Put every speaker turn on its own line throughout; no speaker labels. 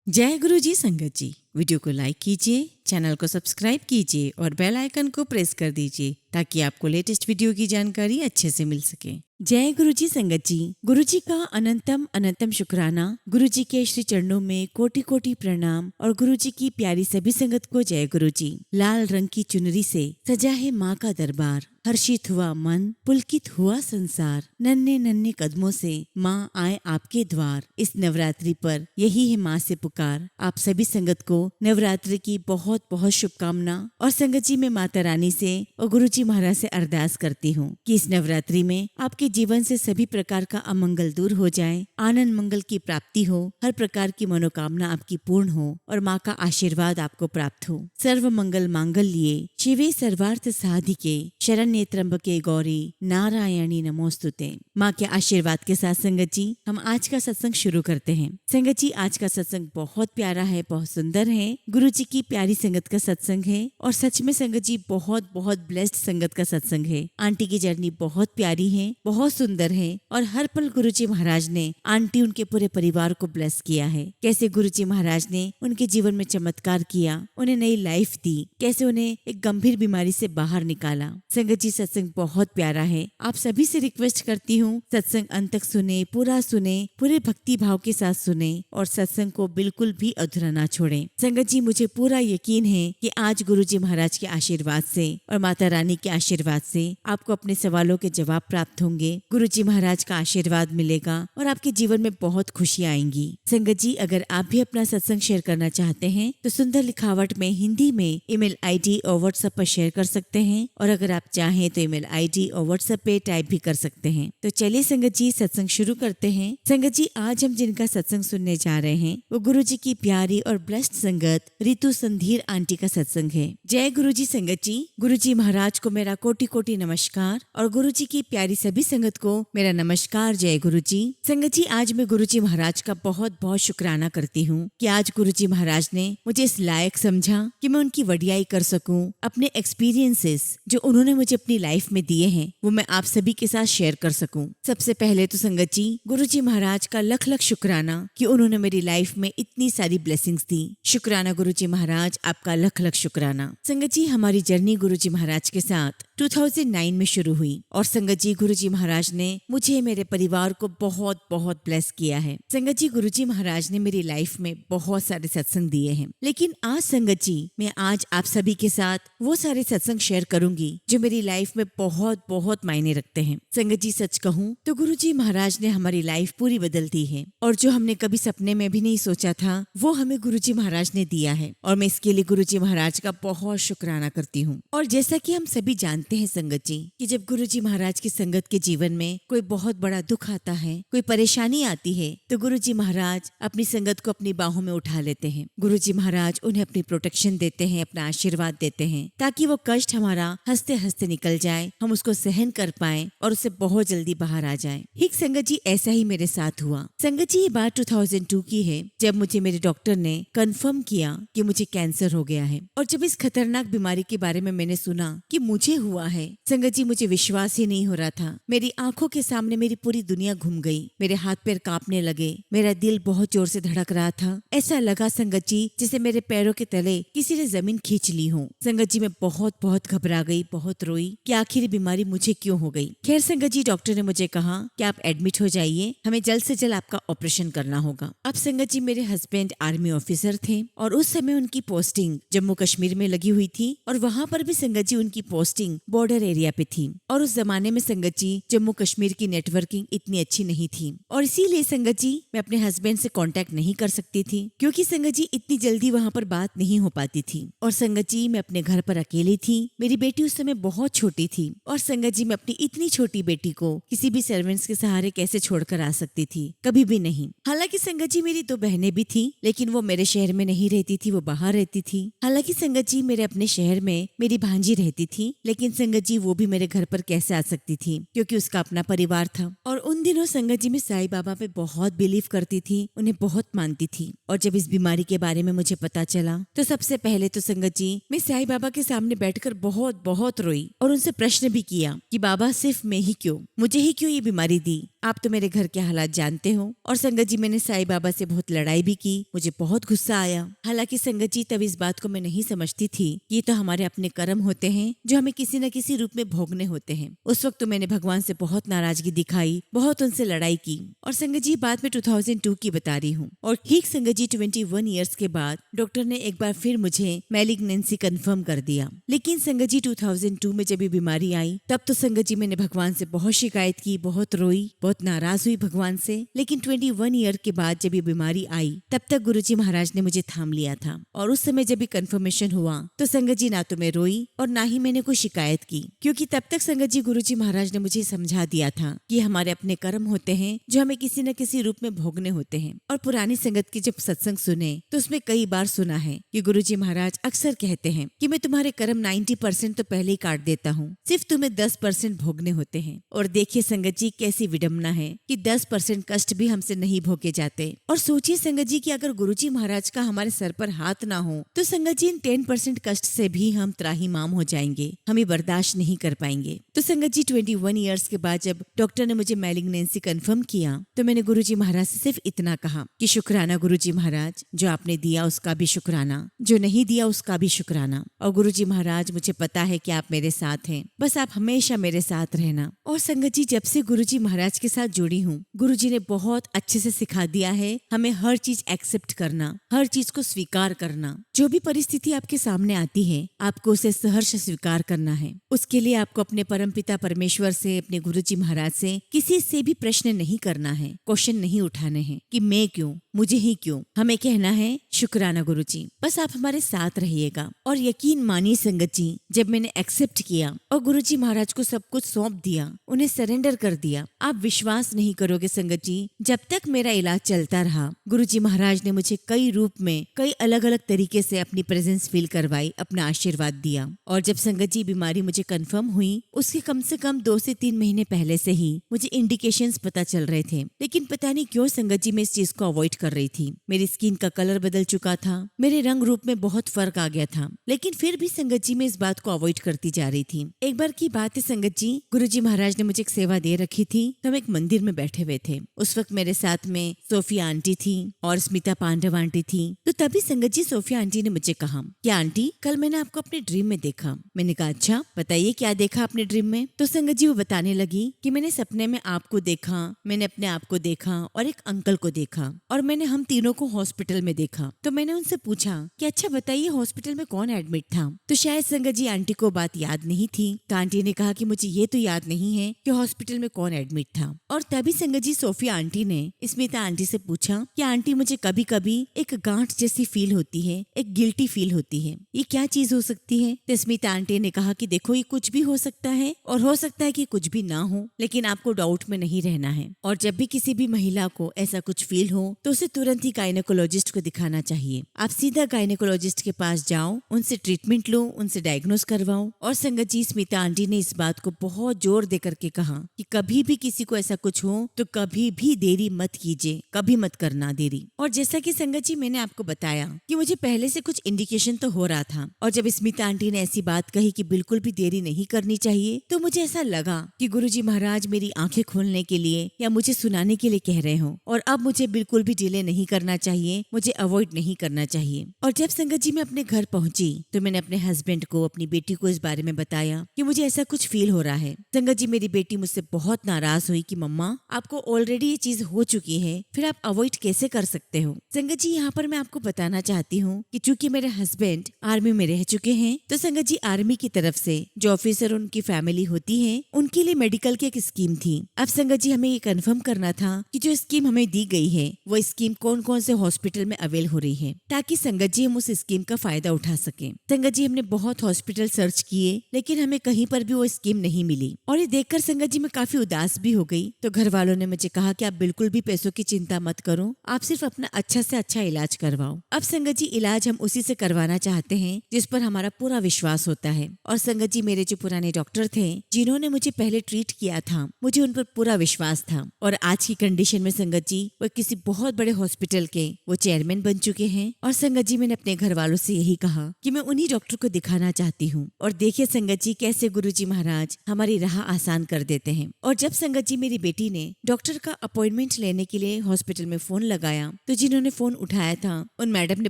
जय गुरु जी संगत जी। वीडियो को लाइक कीजिए, चैनल को सब्सक्राइब कीजिए और बेल आइकन को प्रेस कर दीजिए ताकि आपको लेटेस्ट वीडियो की जानकारी अच्छे से मिल सके। जय गुरु जी संगत जी। गुरु जी का अनंतम अनंतम शुक्राना। गुरु जी के श्री चरणों में कोटि कोटि प्रणाम और गुरु जी की प्यारी सभी संगत को जय गुरु जी। लाल रंग की चुनरी से सजा है माँ का दरबार, हर्षित हुआ मन, पुलकित हुआ संसार। नन्हे नन्हे कदमों से माँ आए आपके द्वार। इस नवरात्रि पर यही है माँ से पुकार। आप सभी संगत को नवरात्रि की बहुत बहुत शुभकामना। और संगत जी मैं माता रानी से और गुरु जी महाराज से अरदास करती हूँ कि इस नवरात्रि में आपके जीवन से सभी प्रकार का अमंगल दूर हो जाए, आनंद मंगल की प्राप्ति हो, हर प्रकार की मनोकामना आपकी पूर्ण हो और माँ का आशीर्वाद आपको प्राप्त हो। सर्व मंगल मांगल्ये शिवे सर्वार्थ साधिके शरण्ये त्र्यंबके गौरी नारायणी नमोस्तुते। माँ के आशीर्वाद के साथ संगत जी हम आज का सत्संग शुरू करते हैं। संगत जी आज का सत्संग बहुत प्यारा है, बहुत सुंदर है। गुरु जी की प्यारी संगत का सत्संग है और सच में संगत जी बहुत बहुत ब्लेस्ड संगत का सत्संग है। आंटी की जर्नी बहुत प्यारी है, बहुत सुंदर है और हर पल गुरु जी महाराज ने आंटी उनके पूरे परिवार को ब्लेस किया है। कैसे गुरु जी महाराज ने उनके जीवन में चमत्कार किया, उन्हें नई लाइफ दी, कैसे उन्हें एक गंभीर बीमारी से बाहर निकाला। संगत जी सत्संग बहुत प्यारा है। आप सभी से रिक्वेस्ट करती हूँ सत्संग अंत तक सुने, पूरा सुने, पूरे भक्ति भाव के साथ सुने और सत्संग को बिल्कुल भी अधूरा ना छोड़े। संगत जी मुझे पूरा यकीन है कि आज गुरु जी महाराज के आशीर्वाद से और माता रानी के आशीर्वाद से आपको अपने सवालों के जवाब प्राप्त होंगे। गुरु जी महाराज का आशीर्वाद मिलेगा और आपके जीवन में बहुत खुशियाँ आएंगी। संगत जी अगर आप भी अपना सत्संग शेयर करना चाहते हैं तो सुंदर लिखावट में हिंदी में ईमेल आईडी और व्हाट्सएप पर शेयर कर सकते हैं और अगर आप चाहें तो ईमेल आईडी और व्हाट्सएप पे टाइप भी कर सकते हैं। तो चलिए संगत जी सत्संग शुरू करते हैं। संगत जी आज हम जिनका सत्संग सुनने जा रहे हैं वो गुरु जी की प्यारी और ब्लेस्ड संगत रितु संधीर आंटी का सत्संग है। जय गुरु जी संगत जी। गुरु जी महाराज को मेरा कोटि कोटि नमस्कार और गुरु जी की प्यारी सभी संगत को मेरा नमस्कार। जय गुरु जी। संगत जी आज मैं गुरु जी महाराज का बहुत बहुत शुक्राना करती हूँ कि आज गुरु जी महाराज ने मुझे इस लायक समझा कि मैं उनकी वडियाई कर सकूं। अपने एक्सपीरियंसेस जो उन्होंने मुझे अपनी लाइफ में दिए हैं वो मैं आप सभी के साथ शेयर कर सकूं। सबसे पहले तो संगत जी गुरु जी महाराज का लख लख शुक्राना कि उन्होंने मेरी लाइफ में इतनी सारी ब्लेसिंग्स दी। शुक्राना गुरु जी महाराज, आपका लख लख शुक्राना। संगत जी हमारी जर्नी गुरु जी महाराज के साथ 2009 में शुरू हुई और संगत जी गुरु जी महाराज ने मुझे, मेरे परिवार को बहुत बहुत ब्लेस किया है। संगत जी गुरु जी महाराज ने मेरी लाइफ में बहुत सारे सत्संग दिए हैं, लेकिन आज संगत जी मैं आज आप सभी के साथ वो सारे सत्संग शेयर करूंगी जो मेरी लाइफ में बहुत बहुत मायने रखते हैं। संगत जी सच कहूँ तो गुरु जी महाराज ने हमारी लाइफ पूरी बदल दी है और जो हमने कभी सपने में भी नहीं सोचा था वो हमें गुरु जी महाराज ने दिया है और मैं इसके लिए गुरु जी महाराज का बहुत शुक्राना करती हूँ। और जैसा कि हम सभी जानते हैं संगत जी कि जब गुरु जी महाराज की संगत के जीवन में कोई बहुत बड़ा दुख आता है, कोई परेशानी आती है तो गुरु जी महाराज अपनी संगत को अपनी बाहों में उठा लेते हैं। गुरु जी महाराज उन्हें अपनी प्रोटेक्शन देते हैं, अपना आशीर्वाद देते हैं ताकि वो कष्ट हमारा हंसते हंसते निकल जाए, हम उसको सहन कर पाए और उससे बहुत जल्दी बाहर आ जाए। ठीक संगत जी ऐसा ही मेरे साथ हुआ। संगत जी ये बात 2002 की है जब मुझे मेरे डॉक्टर ने कंफर्म किया कि मुझे कैंसर हो गया है। और जब इस खतरनाक बीमारी के बारे में मैंने सुना कि मुझे हुआ है संगत जी मुझे विश्वास ही नहीं हो रहा था। मेरी आंखों के सामने मेरी पूरी दुनिया घूम गई, मेरे हाथ पैर कांपने लगे, मेरा दिल बहुत जोर से धड़क रहा था। ऐसा लगा संगत जी जैसे मेरे पैरों के तले किसी ने जमीन खींच ली हो। संगत जी मैं बहुत बहुत घबरा गई, बहुत रोई कि आखिर बीमारी मुझे क्यों हो गई। खैर संगत जी डॉक्टर ने मुझे कहा कि आप एडमिट हो जाइए, हमें जल्द से जल्द आपका ऑपरेशन करना होगा। अब संगत जी मेरे हस्बैंड आर्मी ऑफिसर थे और उस समय उनकी पोस्टिंग जम्मू कश्मीर में लगी हुई थी और वहाँ पर भी संगत जी उनकी पोस्टिंग बॉर्डर एरिया पे थी। और उस जमाने में संगत जी जम्मू कश्मीर की नेटवर्किंग इतनी अच्छी नहीं थी और इसीलिए संगत जी मैं अपने हस्बैंड से कांटेक्ट नहीं कर सकती थी क्योंकि संगत जी इतनी जल्दी वहाँ पर बात नहीं हो पाती थी। और संगत जी मैं अपने घर पर अकेली थी, मेरी बेटी उस समय बहुत छोटी थी और संगत जी मैं अपनी इतनी छोटी बेटी को किसी भी सर्वेंट्स के सहारे कैसे छोड़कर आ सकती थी, कभी भी नहीं। हालांकि संगत जी मेरी 2 बहनें भी थी लेकिन वो मेरे शहर में नहीं रहती थी, वो बाहर रहती थी। हालांकि संगत जी मेरे अपने शहर में मेरी भांजी रहती थी लेकिन संगत जी वो भी मेरे घर पर कैसे आ सकती थी क्योंकि उसका अपना परिवार था। और उन दिनों संगत जी मैं साईं बाबा पे बहुत बिलीव करती थी, उन्हें बहुत मानती थी। और जब इस बीमारी के बारे में मुझे पता चला तो सबसे पहले तो संगत जी मैं साईं बाबा के सामने बैठकर बहुत बहुत रोई और उनसे प्रश्न भी किया कि बाबा सिर्फ मैं ही क्यों, मुझे ही क्यों ये बीमारी दी, आप तो मेरे घर के हालात जानते हो। और संगत जी मैंने साईं बाबा से बहुत लड़ाई भी की, मुझे बहुत गुस्सा आया। हालांकि संगत जी तब इस बात को मैं नहीं समझती थी कि ये तो हमारे अपने कर्म होते हैं जो हमें किसी न किसी रूप में भोगने होते हैं। उस वक्त तो मैंने भगवान से बहुत नाराजगी दिखाई, बहुत उनसे लड़ाई की। और संगत जी बात में 2002 की बता रही हूँ। और ठीक संगत जी 21 ईयर्स के बाद डॉक्टर ने एक बार फिर मुझे मैलिग्नेंसी कंफर्म कर दिया। लेकिन संगत जी 2002 में जब ये बीमारी आई तब तो संगत जी मैंने भगवान से बहुत शिकायत की, बहुत रोई, बहुत नाराज हुई भगवान से। लेकिन 21 ईयर के बाद जब ये बीमारी आई तब तक गुरुजी महाराज ने मुझे थाम लिया था। और उस समय जब ये कंफर्मेशन हुआ तो संगत जी ना तो मैं रोई और ना ही मैंने कोई शिकायत की, क्योंकि तब तक संगत जी गुरुजी महाराज ने मुझे समझा दिया था कि हमारे अपने कर्म होते हैं जो हमें किसी न किसी रूप में भोगने होते हैं। और पुरानी संगत की जब सत्संग सुने तो उसमें कई बार सुना है कि गुरुजी महाराज अक्सर कहते हैं कि मैं तुम्हारे कर्म 90% तो पहले ही काट देता हूँ, सिर्फ तुम्हें 10% भोगने होते हैं। और देखिए संगत जी कैसी विडम्बना है कि 10% कष्ट भी हमसे नहीं भोगे जाते। और सोचिए संगत जी कि अगर गुरुजी महाराज का हमारे सर पर हाथ ना हो तो संगत जी इन 10% कष्ट से भी हम त्राहिमाम हो जाएंगे, हमें बर्दाश्त नहीं कर पाएंगे। तो संगत जी 21 ईयर्स के बाद जब डॉक्टर ने मुझे मैलिग्नेंसी कंफर्म किया तो मैंने गुरुजी महाराज से सिर्फ इतना कहा कि शुक्राना गुरुजी महाराज, जो आपने दिया उसका भी शुक्राना, जो नहीं दिया उसका भी शुक्राना। और गुरुजी महाराज मुझे पता है कि आप मेरे साथ हैं, बस आप हमेशा मेरे साथ रहना। और संगत जी जब से गुरुजी महाराज के साथ जुड़ी हूँ, गुरुजी ने बहुत अच्छे से सिखा दिया है हमें हर चीज एक्सेप्ट करना, हर चीज को स्वीकार करना। जो भी परिस्थिति आपके सामने आती है आपको उसे सहर्ष स्वीकार करना है। उसके लिए आपको अपने परमपिता परमेश्वर से, अपने गुरुजी महाराज से किसी से भी प्रश्न नहीं करना है, क्वेश्चन नहीं उठाने हैं कि मैं क्यों, मुझे ही क्यों। हमें कहना है शुक्राना गुरुजी, बस आप हमारे साथ रहिएगा। और यकीन मानिए संगत जी, जब मैंने एक्सेप्ट किया और गुरुजी महाराज को सब कुछ सौंप दिया, उन्हें सरेंडर कर दिया, आप विश्वास नहीं करोगे संगत जी, जब तक मेरा इलाज चलता रहा गुरुजी महाराज ने मुझे कई रूप में, कई अलग अलग तरीके से अपनी प्रेजेंस फील करवाई, अपना आशीर्वाद दिया। और जब संगत जी बीमारी मुझे कंफर्म हुई उसके कम से कम 2 से 3 महीने पहले से ही मुझे इंडिकेशंस पता चल रहे थे। लेकिन पता नहीं क्यों संगत जी मैं इस चीज को अवॉइड कर रही थी। मेरी स्किन का कलर बदल चुका था, मेरे रंग रूप में बहुत फर्क आ गया था, लेकिन फिर भी संगत जी मैं इस बात को अवॉइड करती जा रही थी। एक बार की बात है संगत जी, गुरुजी महाराज ने मुझे एक सेवा दे रखी थी। तो हम एक मंदिर में बैठे हुए थे, उस वक्त मेरे साथ में सोफिया आंटी थी और स्मिता पांडव आंटी थी। तो तभी संगत जी सोफिया आंटी ने मुझे कहा कि आंटी कल मैंने आपको अपने ड्रीम में देखा। मैंने कहा अच्छा बताइए क्या देखा आपने ड्रीम में। तो संगत जी वो बताने लगी कि मैंने सपने में आपको देखा, मैंने अपने आप को देखा और एक अंकल को देखा, और मैंने हम तीनों को हॉस्पिटल में देखा। तो मैंने उनसे पूछा कि अच्छा बताइए हॉस्पिटल में कौन एडमिट था। तो शायद संगत जी आंटी को बात याद नहीं थी। तो आंटी ने कहा कि मुझे ये तो याद नहीं है कि हॉस्पिटल में कौन एडमिट था। और तभी संगत जी सोफिया आंटी ने स्मिता आंटी से पूछा कि आंटी मुझे कभी कभी एक गांठ जैसी फील होती है, एक गिल्टी फील होती है, ये क्या चीज हो सकती है। तो स्मिता आंटी ने कहा कि देखो ये कुछ भी हो सकता है और हो सकता है कि कुछ भी ना हो, लेकिन आपको डाउट में नहीं रहना है। और जब भी किसी भी महिला को ऐसा कुछ फील हो तो उसे तुरंत ही गायनेकोलॉजिस्ट को दिखाना चाहिए। आप सीधा गायनेकोलॉजिस्ट के पास जाओ, उनसे ट्रीटमेंट लो, उनसे डायग्नोस करवाओ। और संगत जी स्मिता आंटी ने इस बात को बहुत जोर दे करके कहा कि कभी भी किसी को ऐसा कुछ हो तो कभी भी देरी मत कीजिए, कभी मत करना देरी। और जैसा कि संगत जी मैंने आपको बताया कि मुझे पहले से कुछ इंडिकेशन तो हो रहा था, और जब स्मिता आंटी ने ऐसी बात कही कि बिल्कुल भी देरी नहीं करनी चाहिए तो मुझे ऐसा लगा कि गुरुजी महाराज मेरी आंखें खोलने के लिए या मुझे सुनाने के लिए कह रहे हो, और अब मुझे बिल्कुल भी डिले नहीं करना चाहिए, मुझे अवॉइड नहीं करना चाहिए। और जब संगत जी मैं अपने घर पहुंची तो मैंने अपने हस्बैंड को, अपनी बेटी को इस बारे में बताया कि मुझे ऐसा कुछ फील हो रहा है। संगत जी मेरी बेटी मुझसे बहुत नाराज हुई कि मम्मा आपको ऑलरेडी ये चीज हो चुकी है, फिर आप अवॉइड कैसे कर सकते हो। संगत जी यहाँ पर मैं आपको बताना चाहती हूँ कि चूंकि मेरे हस्बैंड आर्मी में रह चुके हैं तो संगत जी आर्मी की तरफ से जो ऑफिसर उनकी फैमिली होती है उनके लिए मेडिकल की एक स्कीम थी। अब संगत जी हमें ये कंफर्म करना था कि जो स्कीम हमें दी गई है वो स्कीम कौन कौन से हॉस्पिटल में अवेल हो रही है, ताकि संगत जी हम उस स्कीम का फायदा उठा सके। संगत जी हमने बहुत हॉस्पिटल सर्च किए लेकिन हमें कहीं पर भी वो स्कीम नहीं मिली, और ये देखकर संगत जी मैं काफी उदास भी हो गई। तो घर वालों ने मुझे कहा कि आप बिल्कुल भी पैसों की चिंता मत करो, आप सिर्फ अपना अच्छा से अच्छा इलाज करवाओ। अब संगत जी इलाज हम उसी से करवाना चाहते हैं जिस पर हमारा पूरा विश्वास होता है। और संगत जी मेरे जो पुराने डॉक्टर थे जिन्होंने मुझे पहले ट्रीट किया था, मुझे उन पर पूरा विश्वास था। और आज की कंडीशन में संगत जी वो किसी बहुत बड़े हॉस्पिटल के वो चेयरमैन बन चुके हैं। और संगत जी मैंने अपने घर वालों से यही कहा कि मैं उन्हीं डॉक्टर को दिखाना चाहती हूँ। और देखिए संगत जी कैसे गुरुजी महाराज हमारी राह आसान कर देते हैं। और जब संगत जी मेरी मेरी बेटी ने डॉक्टर का अपॉइंटमेंट लेने के लिए हॉस्पिटल में फोन लगाया तो जिन्होंने फोन उठाया था उन मैडम ने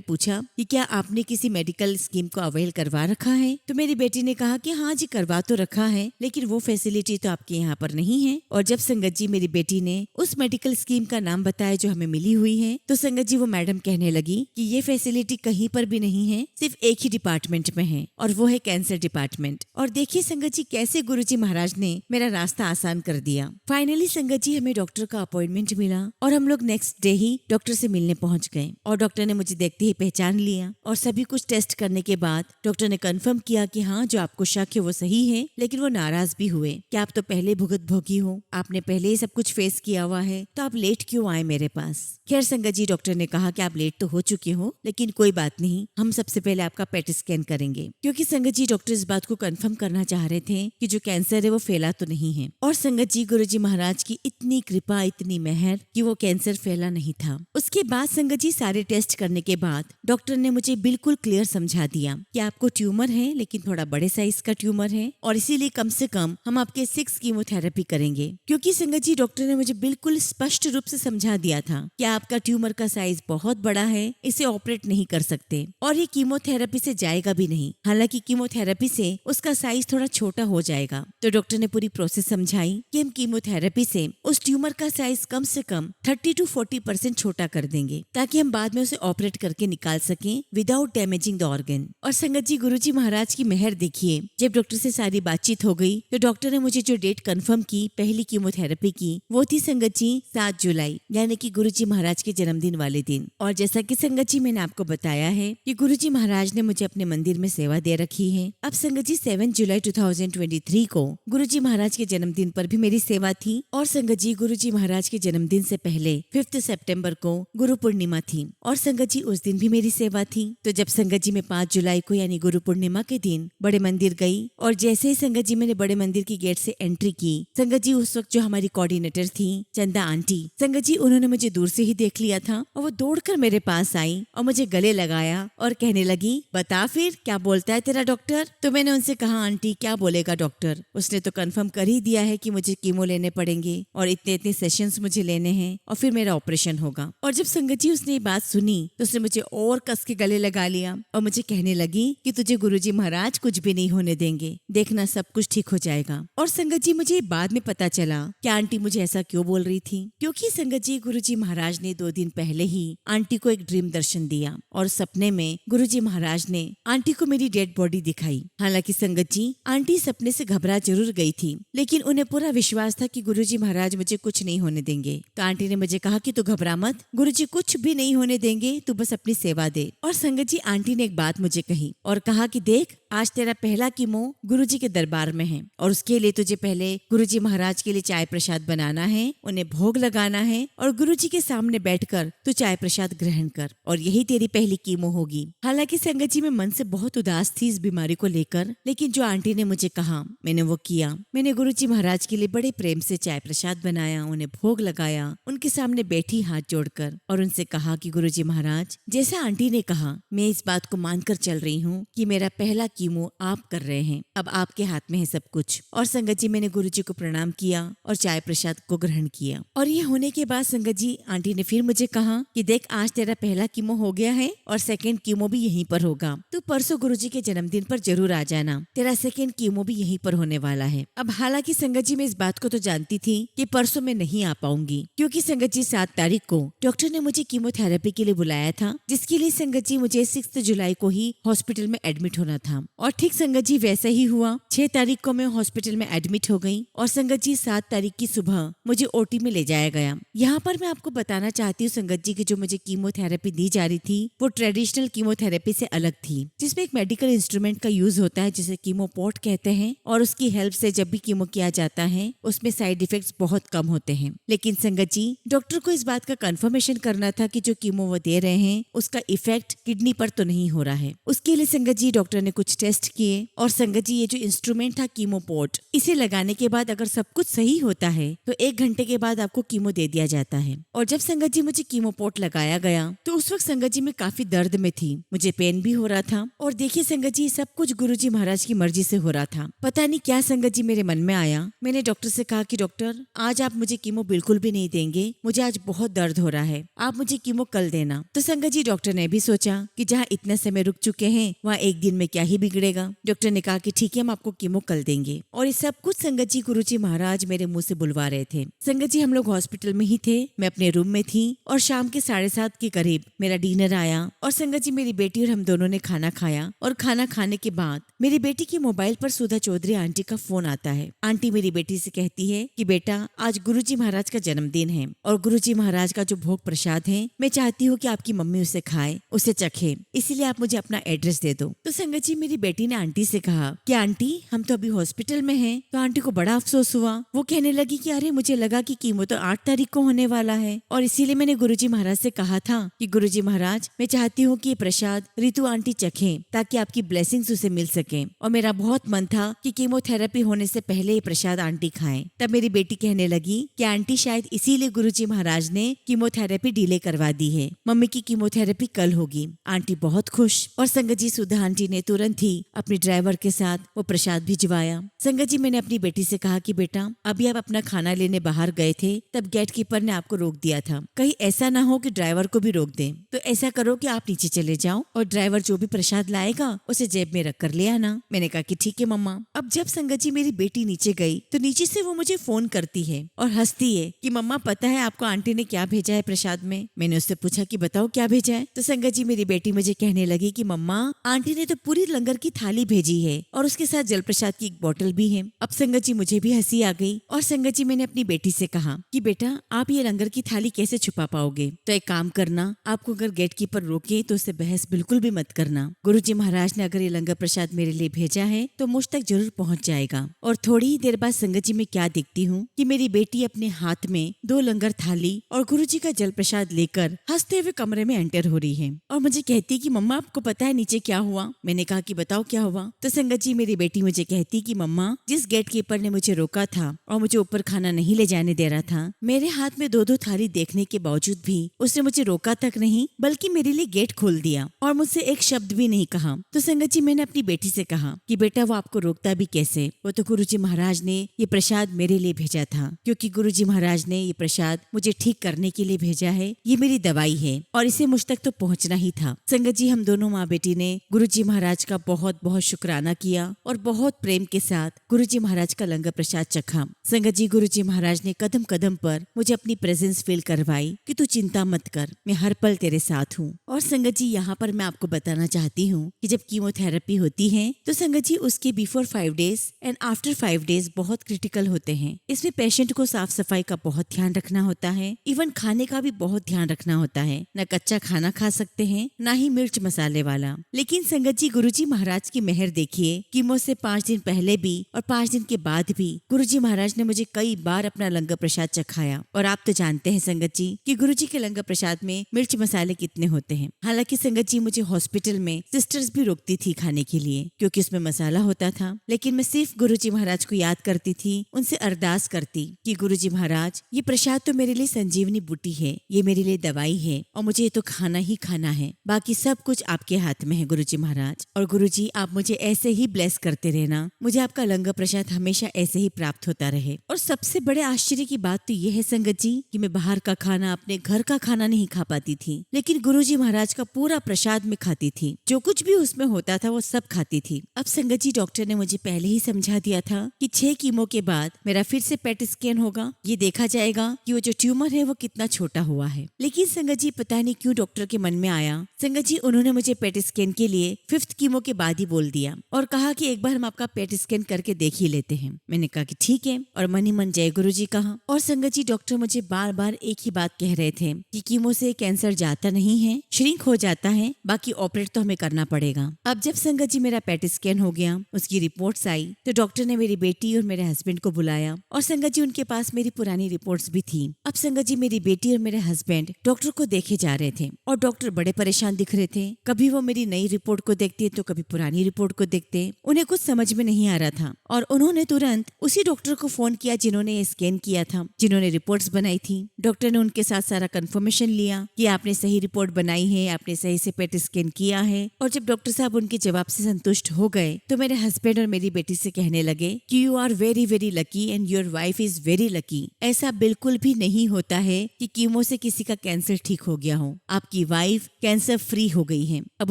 पूछा कि क्या आपने किसी मेडिकल स्कीम को अवेल करवा रखा है। तो मेरी बेटी ने कहा कि हाँ जी करवा तो रखा है, लेकिन वो फैसिलिटी तो आपके यहाँ पर नहीं है। और जब संगत जी मेरी बेटी ने उस मेडिकल स्कीम का नाम बताया जो हमें मिली हुई है, तो संगत जी वो मैडम कहने लगी कि ये फैसिलिटी कहीं पर भी नहीं है, सिर्फ एक ही डिपार्टमेंट में है और वो है कैंसर डिपार्टमेंट। और देखिए संगत जी कैसे गुरुजी महाराज ने मेरा रास्ता आसान कर दिया। फाइनली संगत जी हमें डॉक्टर का अपॉइंटमेंट मिला और हम लोग नेक्स्ट डे ही डॉक्टर से मिलने पहुंच गए और डॉक्टर ने मुझे देखते ही पहचान लिया और सभी कुछ टेस्ट करने के बाद डॉक्टर ने कंफर्म किया कि हाँ जो आपको शक है वो सही है, लेकिन वो नाराज भी हुए कि आप तो पहले भुगत भोगी हो, आपने पहले ही सब कुछ फेस किया हुआ है, तो आप लेट क्यों आए मेरे पास। खैर संगत जी डॉक्टर ने कहा कि आप लेट तो हो चुके हो, लेकिन कोई बात नहीं, हम सबसे पहले आपका पेट स्कैन करेंगे, क्योंकि संगत जी डॉक्टर इस बात को कंफर्म करना चाह रहे थे कि जो कैंसर है वो फैला तो नहीं है। और संगत जी गुरुजी महाराज की इतनी कृपा, इतनी मेहर कि वो कैंसर फैला नहीं था। उसके बाद संगत जी सारे टेस्ट करने के बाद डॉक्टर ने मुझे बिल्कुल क्लियर समझा दिया कि आपको ट्यूमर है, लेकिन थोड़ा बड़े साइज का ट्यूमर है और इसीलिए कम से कम हम आपके 6 कीमोथेरेपी करेंगे। क्योंकि संगत जी डॉक्टर ने मुझे बिल्कुल स्पष्ट रूप से समझा दिया था कि आपका ट्यूमर का साइज बहुत बड़ा है, इसे ऑपरेट नहीं कर सकते और ये कीमोथेरेपी से जाएगा भी नहीं। हालांकि कीमोथेरेपी से उसका साइज थोड़ा छोटा हो जाएगा। तो डॉक्टर ने पूरी प्रोसेस समझाई कि हम कीमोथेरेपी से उस ट्यूमर का साइज कम से कम 30 to 40% छोटा कर देंगे, ताकि हम बाद में उसे ऑपरेट करके निकाल सकें विदाउट डैमेजिंग द ऑर्गन। और संगत जी गुरुजी महाराज की मेहर देखिए, जब डॉक्टर से सारी बातचीत हो गई तो डॉक्टर ने मुझे जो डेट कंफर्म की पहली कीमोथेरेपी की, वो थी संगत जी 7 जुलाई, यानी कि गुरुजी महाराज के जन्मदिन वाले दिन। और जैसा कि संगत जी मैंने आपको बताया है कि गुरुजी महाराज ने मुझे अपने मंदिर में सेवा दे रखी है। अब संगत जी 7 जुलाई 2023 को गुरुजी महाराज के जन्मदिन पर भी मेरी सेवा थी और संगत जी गुरुजी महाराज के जन्मदिन से पहले 5 सितंबर को गुरु पूर्णिमा थी और संगत जी उस दिन भी मेरी सेवा थी। तो जब संगत जी मैं 5 जुलाई को यानी गुरु पूर्णिमा के दिन बड़े मंदिर गई और जैसे ही संगत जी मैंने बड़े मंदिर की गेट से एंट्री की, संगत जी उस वक्त जो हमारी कोऑर्डिनेटर थी चंदा आंटी, संगत जी उन्होंने मुझे दूर से ही देख लिया था और वो दौड़कर मेरे पास आई और मुझे गले लगाया और कहने लगी, बता फिर क्या बोलता है तेरा डॉक्टर। तो मैंने उनसे कहा, आंटी क्या बोलेगा डॉक्टर, उसने तो कंफर्म कर ही दिया है कि मुझे कीमो लेने पड़ेंगे और इतने इतने सेशंस मुझे लेने हैं और फिर मेरा ऑपरेशन होगा। और जब संगत जी उसने ये बात सुनी तो उसने मुझे और कस के गले लगा लिया और मुझे कहने लगी कि तुझे गुरुजी महाराज कुछ भी नहीं होने देंगे, देखना सब कुछ ठीक हो जाएगा। और संगत जी मुझे बाद में पता चला कि आंटी मुझे ऐसा क्यों बोल रही थी, क्योंकि संगत जी गुरुजी महाराज ने 2 दिन पहले ही आंटी को एक ड्रीम दर्शन दिया और सपने में गुरुजी महाराज ने आंटी को मेरी डेड बॉडी दिखाई। हालांकि संगत जी आंटी सपने से घबरा जरूर गई थी, लेकिन उन्हें पूरा विश्वास था कि गुरुजी महाराज मुझे कुछ नहीं होने देंगे। तो आंटी ने मुझे कहा कि तू घबरा मत, गुरुजी कुछ भी नहीं होने देंगे, तू बस अपनी सेवा दे। और संगत जी आंटी ने एक बात मुझे कही और कहा कि देख आज तेरा पहला कीमो गुरुजी के दरबार में है और उसके लिए तुझे पहले गुरुजी महाराज के लिए चाय प्रसाद बनाना है, उन्हें भोग लगाना है और गुरुजी के सामने बैठकर तू चाय प्रसाद ग्रहण कर और यही तेरी पहली कीमो होगी। हालांकि संगत जी मैं मन से बहुत उदास थी इस बीमारी को लेकर, लेकिन जो आंटी ने मुझे कहा मैंने वो किया। मैंने गुरुजी महाराज के लिए बड़े प्रेम से चाय प्रसाद बनाया, उन्हें भोग लगाया, उनके सामने बैठी हाथ जोड़कर और उनसे कहा कि गुरुजी महाराज जैसा आंटी ने कहा मैं इस बात को मानकर चल रही हूँ कि मेरा पहला कीमो आप कर रहे हैं, अब आपके हाथ में है सब कुछ। और संगत जी मैंने गुरुजी को प्रणाम किया और चाय प्रसाद को ग्रहण किया। और ये होने के बाद संगत जी आंटी ने फिर मुझे कहा कि देख आज तेरा पहला कीमो हो गया है और सेकंड कीमो भी यहीं पर होगा, तू परसों गुरुजी के जन्मदिन पर जरूर आ जाना, तेरा सेकंड कीमो भी यहीं पर होने वाला है। अब हालांकि संगत जी मैं इस बात को तो जानती थी कि परसों मैं नहीं आ पाऊंगी, क्योंकि संगत जी 7 तारीख को डॉक्टर ने मुझे कीमोथेरेपी के लिए बुलाया था, जिसके लिए संगत जी मुझे 6 जुलाई को ही हॉस्पिटल में एडमिट होना था। और ठीक संगत जी वैसा ही हुआ, 6 तारीख को मैं हॉस्पिटल में एडमिट हो गई और संगत जी 7 तारीख की सुबह मुझे ओटी में ले जाया गया। यहाँ पर मैं आपको बताना चाहती हूँ संगत जी की जो मुझे कीमोथेरेपी दी जा रही थी वो ट्रेडिशनल कीमोथेरेपी से अलग थी, जिसमें एक मेडिकल इंस्ट्रूमेंट का यूज होता है जिसे कीमोपोर्ट कहते हैं और उसकी हेल्प से जब भी कीमो किया जाता है उसमें साइड इफेक्ट्स बहुत कम होते हैं। लेकिन संगत जी डॉक्टर को इस बात का कंफर्मेशन करना था कि जो कीमो वो दे रहे हैं उसका इफेक्ट किडनी पर तो नहीं हो रहा है। उसके लिए संगत जी डॉक्टर ने कुछ टेस्ट टेस्ट किए और संगत जी ये जो इंस्ट्रूमेंट था कीमोपोर्ट, इसे लगाने के बाद अगर सब कुछ सही होता है तो 1 घंटे के बाद आपको कीमो दे दिया जाता है। और जब संगत जी मुझे कीमोपोर्ट लगाया गया तो उस वक्त संगत जी मैं काफी दर्द में थी, मुझे पेन भी हो रहा था। और देखिए संगत जी सब कुछ गुरुजी महाराज की मर्जी से हो रहा था। पता नहीं क्या संगत जी मेरे मन में आया, मैंने डॉक्टर से कहा कि डॉक्टर आज आप मुझे कीमो बिल्कुल भी नहीं देंगे, मुझे आज बहुत दर्द हो रहा है, आप मुझे कीमो कल देना। तो संगत जी डॉक्टर ने भी सोचा कि जहाँ इतना समय रुक चुके हैं वहाँ एक दिन में क्या ही बिगड़ेगा। डॉक्टर ने कहा कि ठीक है हम आपको कीमो कल देंगे। और ये सब कुछ संगत जी गुरुजी महाराज मेरे मुंह से बुलवा रहे थे। संगत जी हम लोग हॉस्पिटल में ही थे, मैं अपने रूम में थी और शाम के 7:30 के करीब मेरा डिनर आया और संगत जी मेरी बेटी और हम दोनों ने खाना खाया। और खाना खाने के बाद मेरी बेटी के मोबाइल पर सुधा चौधरी आंटी का फोन आता है। आंटी मेरी बेटी से कहती है कि बेटा आज गुरुजी महाराज का जन्मदिन है और गुरुजी महाराज का जो भोग प्रसाद है मैं चाहती हूँ कि आपकी मम्मी उसे खाए, उसे चखे, इसीलिए आप मुझे अपना एड्रेस दे दो। तो संगत जी मेरी बेटी ने आंटी से कहा कि आंटी हम तो अभी हॉस्पिटल में हैं। तो आंटी को बड़ा अफसोस हुआ, वो कहने लगी कि अरे मुझे लगा कि कीमो तो 8 तारीख को होने वाला है और इसीलिए मैंने गुरुजी महाराज से कहा था कि गुरुजी महाराज मैं चाहती हूँ कि ये प्रसाद रितु आंटी चखें ताकि आपकी ब्लेसिंग्स उसे मिल सके। और मेरा बहुत मन था कि कीमोथेरेपी होने से पहले ये प्रसाद आंटी खाएं। तब मेरी बेटी कहने लगी कि आंटी शायद इसीलिए गुरुजी महाराज ने कीमोथेरेपी डिले करवा दी है, मम्मी की कीमोथेरेपी कल होगी। आंटी बहुत खुश और संगत जी सुधा आंटी ने तुरंत ही अपने ड्राइवर के साथ वो प्रसाद भिजवाया। संगत जी मैंने अपनी बेटी से कहा कि बेटा अभी आप अपना खाना लेने बाहर गए थे तब गेट कीपर ने आपको रोक दिया था, कहीं ऐसा ना हो कि ड्राइवर को भी रोक दे, तो ऐसा करो कि आप नीचे चले जाओ और ड्राइवर जो भी प्रसाद लाएगा उसे जेब में रख कर ले आना। मैंने कहा कि ठीक है मम्मा। अब जब संगत जी मेरी बेटी नीचे गई तो नीचे से वो मुझे फोन करती है और हंसती है कि मम्मा पता है आपको आंटी ने क्या भेजा है प्रसाद में। मैंने उससे पूछा कि बताओ क्या भेजा है। तो संगत जी मेरी बेटी मुझे कहने लगी कि मम्मा आंटी ने तो पूरी लंगर की थाली भेजी है और उसके साथ जल प्रसाद की एक बोतल भी है। अब संगत जी मुझे भी हंसी आ गई और संगत जी मैंने अपनी बेटी से कहा कि बेटा आप ये लंगर की थाली कैसे छुपा पाओगे, तो एक काम करना, आपको अगर गेट कीपर रोके तो उससे बहस बिल्कुल भी मत करना। गुरुजी महाराज ने अगर ये लंगर प्रसाद मेरे लिए भेजा है तो मुझ तक जरूर पहुंच जाएगा। और थोड़ी ही देर बाद संगत जी में क्या देखती हूँ कि मेरी बेटी अपने हाथ में 2 लंगर थाली और गुरुजी का जल प्रसाद लेकर हंसते हुए कमरे में एंटर हो रही है और मुझे कहती कि मम्मा आपको पता है नीचे क्या हुआ। मैंने कहा कि बताओ क्या हुआ। तो संगत जी मेरी बेटी मुझे कहती कि मम्मा जिस गेट कीपर ने मुझे रोका था और मुझे ऊपर खाना नहीं ले जाने दे रहा था, मेरे हाथ में 2-2 थाली देखने के बावजूद भी उसने मुझे रोका तक नहीं बल्कि मेरे लिए गेट खोल दिया और मुझसे एक शब्द भी नहीं कहा। तो संगत जी मैंने अपनी बेटी से कहा कि बेटा वो आपको रोकता भी कैसे, वो तो गुरुजी महाराज ने ये प्रसाद मेरे लिए भेजा था, क्योंकि गुरुजी महाराज ने ये प्रसाद मुझे ठीक करने के लिए भेजा है, ये मेरी दवाई है और इसे मुझ तक तो पहुंचना ही था। संगत जी हम दोनों माँ बेटी ने गुरुजी महाराज का बहुत बहुत शुक्राना किया और बहुत प्रेम के साथ गुरुजी महाराज का लंगर प्रसाद चखा। संगत जी गुरुजी महाराज ने कदम कदम पर मुझे अपनी प्रेजेंस फील करवाई कि तू चिंता मत कर, मैं हर पल तेरे साथ हूँ। और संगत जी यहाँ पर मैं आपको बताना चाहती हूँ कि जब कीमोथेरेपी होती है तो संगत जी उसके before 5 days and after 5 days बहुत क्रिटिकल होते हैं। इसमें पेशेंट को साफ सफाई का बहुत ध्यान रखना होता है, इवन खाने का भी बहुत ध्यान रखना होता है। न कच्चा खाना खा सकते हैं न ही मिर्च मसाले वाला। लेकिन संगत जी गुरुजी महाराज की मेहर देखिए, कीमो से 5 दिन पहले भी और 5 दिन के बाद भी गुरुजी महाराज ने मुझे कई बार अपना लंगर प्रसाद चखाया। और आप तो जानते हैं संगत जी कि गुरुजी के लंगर प्रसाद में मिर्च मसाले कितने होते हैं। हालांकि संगत जी मुझे हॉस्पिटल में सिस्टर्स भी रोकती थी खाने के लिए क्योंकि उसमें मसाला होता था, लेकिन मैं सिर्फ गुरुजी महाराज को याद करती थी, उनसे अरदास करती कि गुरुजी महाराज ये प्रसाद तो मेरे लिए संजीवनी बूटी है, ये मेरे लिए दवाई है और मुझे ये तो खाना ही खाना है, बाकी सब कुछ आपके हाथ में है गुरुजी महाराज। और गुरुजी आप मुझे ऐसे ही ब्लेस करते रहना, मुझे आपका लंगर प्रसाद हमेशा ऐसे ही प्राप्त होता रहे। और सबसे बड़े आश्चर्य की बात तो ये है संगत जी कि मैं बाहर का खाना, अपने घर का खाना नहीं खा पाती थी, लेकिन गुरुजी महाराज का पूरा प्रसाद में खाती थी, जो कुछ भी उसमें होता था वो सब खाती थी। अब संगत जी डॉक्टर ने मुझे पहले ही समझा दिया था कि 6 कीमो के बाद मेरा फिर से पेट स्कैन होगा, ये देखा जाएगा कि वो जो ट्यूमर है वो कितना छोटा हुआ है। लेकिन संगत जी पता नहीं क्यों डॉक्टर के मन में आया, संगत जी उन्होंने मुझे पेट स्कैन के लिए 5th कीमो के बाद ही बोल दिया और कहा कि एक बार हम आपका पेट स्कैन करके देख ही लेते हैं। मैंने कहा कि ठीक है और मन ही मन जय गुरुजी कहा। और संगत जी डॉक्टर मुझे बार बार एक ही बात कह रहे थे कि कीमो से कैंसर जाता नहीं है, श्रिंक हो जाता है, बाकी ऑपरेट तो हमें करना पड़ेगा। अब जब संगत जी मेरा पेट स्कैन हो गया, उसकी रिपोर्ट्स आई तो डॉक्टर ने मेरी बेटी और मेरे हस्बैंड को बुलाया और संगत जी उनके पास मेरी पुरानी रिपोर्ट्स भी थी। अब संगत जी मेरी बेटी और मेरे हस्बैंड डॉक्टर को देखे जा रहे थे और डॉक्टर बड़े परेशान दिख रहे थे। कभी वो मेरी नई रिपोर्ट को देखती है तो कभी पुरानी रिपोर्ट को देखते उन्हें कुछ समझ में नहीं आ रहा था और उन्होंने तुरंत उसी डॉक्टर को फोन किया जिन्होंने ये स्कैन किया था, जिन्होंने रिपोर्ट्स बनाई थी। डॉक्टर ने उनके साथ सारा कंफर्मेशन लिया कि आपने सही रिपोर्ट बनाई है, आपने सही से पेट स्कैन किया है। और जब डॉक्टर साहब उनके जवाब से संतुष्ट हो गए तो मेरे हस्बैंड और मेरी बेटी से कहने लगे कि you are very very lucky and your wife is very lucky. ऐसा बिल्कुल भी नहीं होता है कि कीमो से किसी का कैंसर ठीक हो गया हो। आपकी वाइफ कैंसर फ्री हो गई है, अब